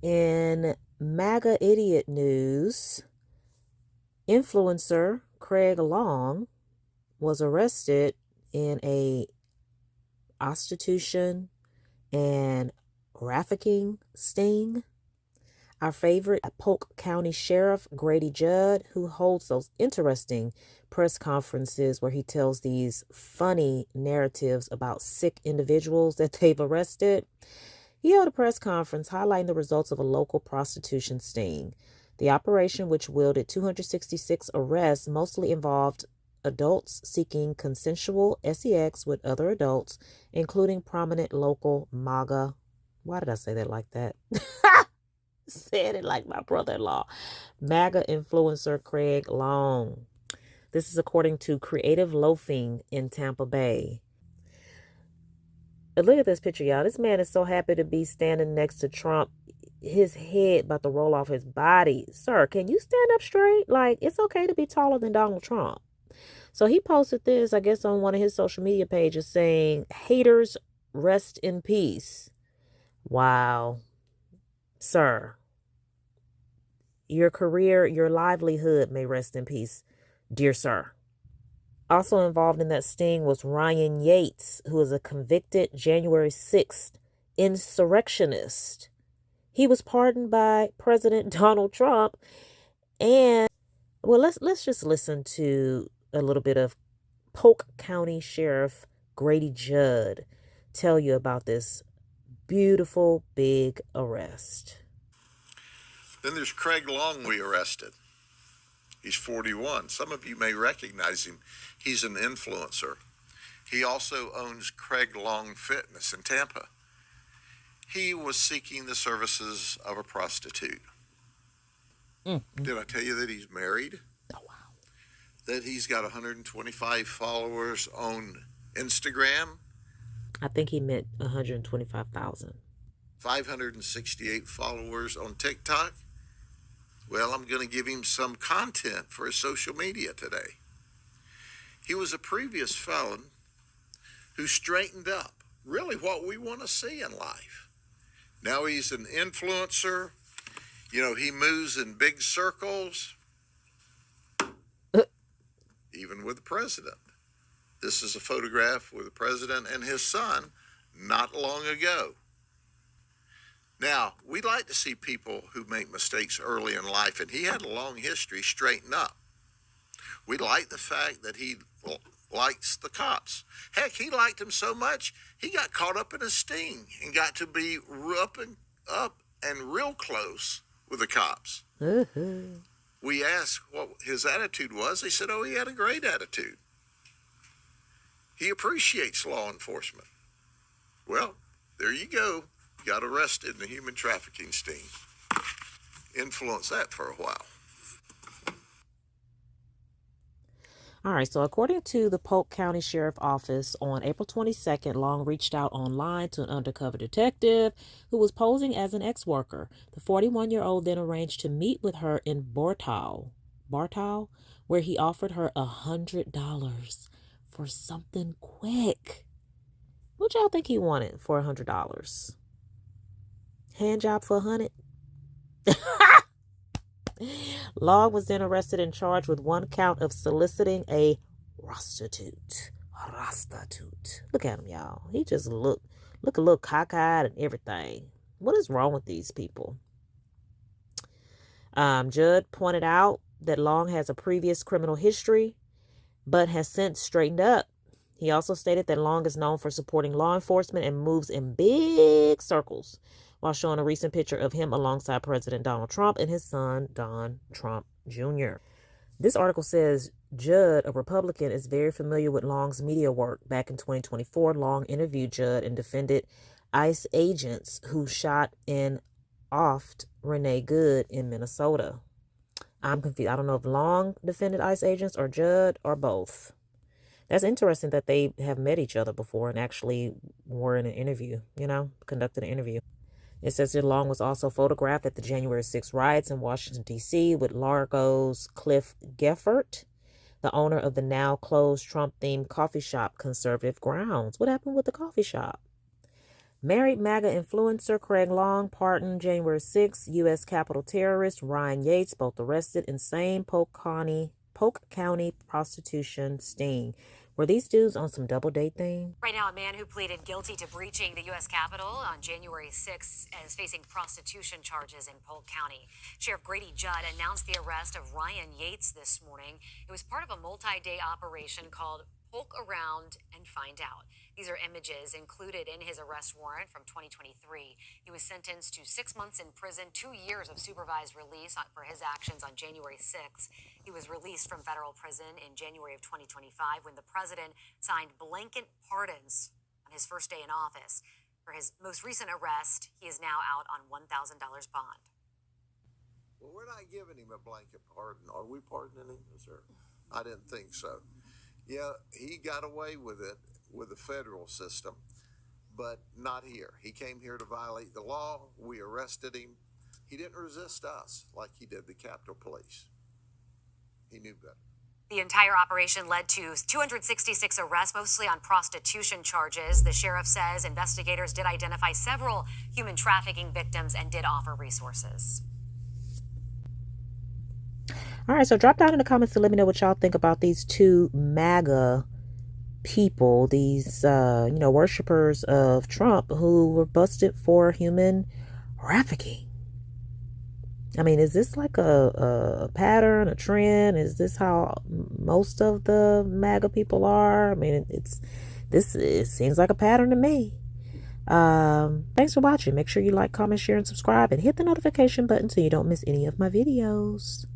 In MAGA idiot news, influencer Craig Long was arrested in a prostitution and trafficking sting. Our favorite Polk County Sheriff, Grady Judd, who holds those interesting press conferences where he tells these funny narratives about sick individuals that they've arrested. He held a press conference highlighting the results of a local prostitution sting. The operation, which wielded 266 arrests, mostly involved adults seeking consensual sex with other adults, including prominent local MAGA. Why did I say that like that? Said it like my brother-in-law. MAGA influencer Craig Long. This is according to Creative Loafing in Tampa Bay. Look at this picture, y'all. This man is so happy to be standing next to Trump. His head about to roll off his body. Sir, can you stand up straight? Like, it's okay to be taller than Donald Trump. So he posted this, I guess, on one of his social media pages saying, haters, rest in peace. Wow. Sir, your career, your livelihood may rest in peace, dear sir. Also involved in that sting was Ryan Yates, who is a convicted January 6th insurrectionist. He was pardoned by President Donald Trump. And, well, let's just listen to a little bit of Polk County Sheriff Grady Judd tell you about this beautiful big arrest. Then there's Craig Long we arrested. He's 41. Some of you may recognize him. He's an influencer. He also owns Craig Long Fitness in Tampa. He was seeking the services of a prostitute. Did I tell you that he's married? Oh, wow. That he's got 125 followers on Instagram? I think he meant 125,000. 568 followers on TikTok? Well, I'm going to give him some content for his social media today. He was a previous felon who straightened up. Really what we want to see in life. Now he's an influencer. You know, he moves in big circles, even with the president. This is a photograph with the president and his son not long ago. Now, we like to see people who make mistakes early in life, and he had a long history straighten up. We like the fact that he likes the cops. Heck, he liked them so much, he got caught up in a sting and got to be up and real close with the cops. We asked what his attitude was. They said, oh, he had a great attitude. He appreciates law enforcement. Well, there you go. Got arrested in a human trafficking sting. Influenced that for a while. All right, so according to the Polk County Sheriff Office, on April 22nd, Long reached out online to an undercover detective who was posing as an ex-worker. The 41-year-old then arranged to meet with her in Bartow, where he offered her $100 for something quick. What y'all think he wanted for $100? Hand job for $100? Long was then arrested and charged with one count of soliciting a prostitute. Look at him, y'all. He just look a little cockeyed and everything. What is wrong with these people? Judd pointed out that Long has a previous criminal history, but has since straightened up. He also stated that Long is known for supporting law enforcement and moves in big circles, while showing a recent picture of him alongside President Donald Trump and his son, Don Trump Jr. This article says Judd, a Republican, is very familiar with Long's media work. Back in 2024, Long interviewed Judd and defended ICE agents who shot and offed Renee Good in Minnesota. I'm confused. I don't know if Long defended ICE agents or Judd or both. That's interesting that they have met each other before and actually were in an interview, conducted an interview. It says that Long was also photographed at the January 6th riots in Washington, D.C. with Largo's Cliff Geffert, the owner of the now closed Trump-themed coffee shop Conservative Grounds. What happened with the coffee shop? Married MAGA influencer Craig Long pardoned January 6th. U.S. Capitol terrorist Ryan Yates both arrested in same Polk County prostitution sting. Were these dudes on some double date thing? Right now, a man who pleaded guilty to breaching the U.S. Capitol on January 6th is facing prostitution charges in Polk County. Sheriff Grady Judd announced the arrest of Ryan Yates this morning. It was part of a multi-day operation called Polk Around and Find Out. These are images included in his arrest warrant from 2023. He was sentenced to 6 months in prison, 2 years of supervised release for his actions on January 6th. He was released from federal prison in January of 2025 when the president signed blanket pardons on his first day in office. For his most recent arrest, he is now out on $1,000 bond. Well, we're not giving him a blanket pardon. Are we pardoning him, sir? I didn't think so. Yeah, he got away with it with the federal system, but not here. He came here to violate the law. We arrested him. He didn't resist us like he did the Capitol Police. He knew better. The entire operation led to 266 arrests, mostly on prostitution charges. The sheriff says investigators did identify several human trafficking victims and did offer resources. All right, so drop down in the comments to let me know what y'all think about these two MAGA people, these, worshipers of Trump who were busted for human trafficking. I mean, is this like a pattern, a trend? Is this how most of the MAGA people are? I mean, it seems like a pattern to me. Thanks for watching. Make sure you like, comment, share, and subscribe, and hit the notification button so you don't miss any of my videos.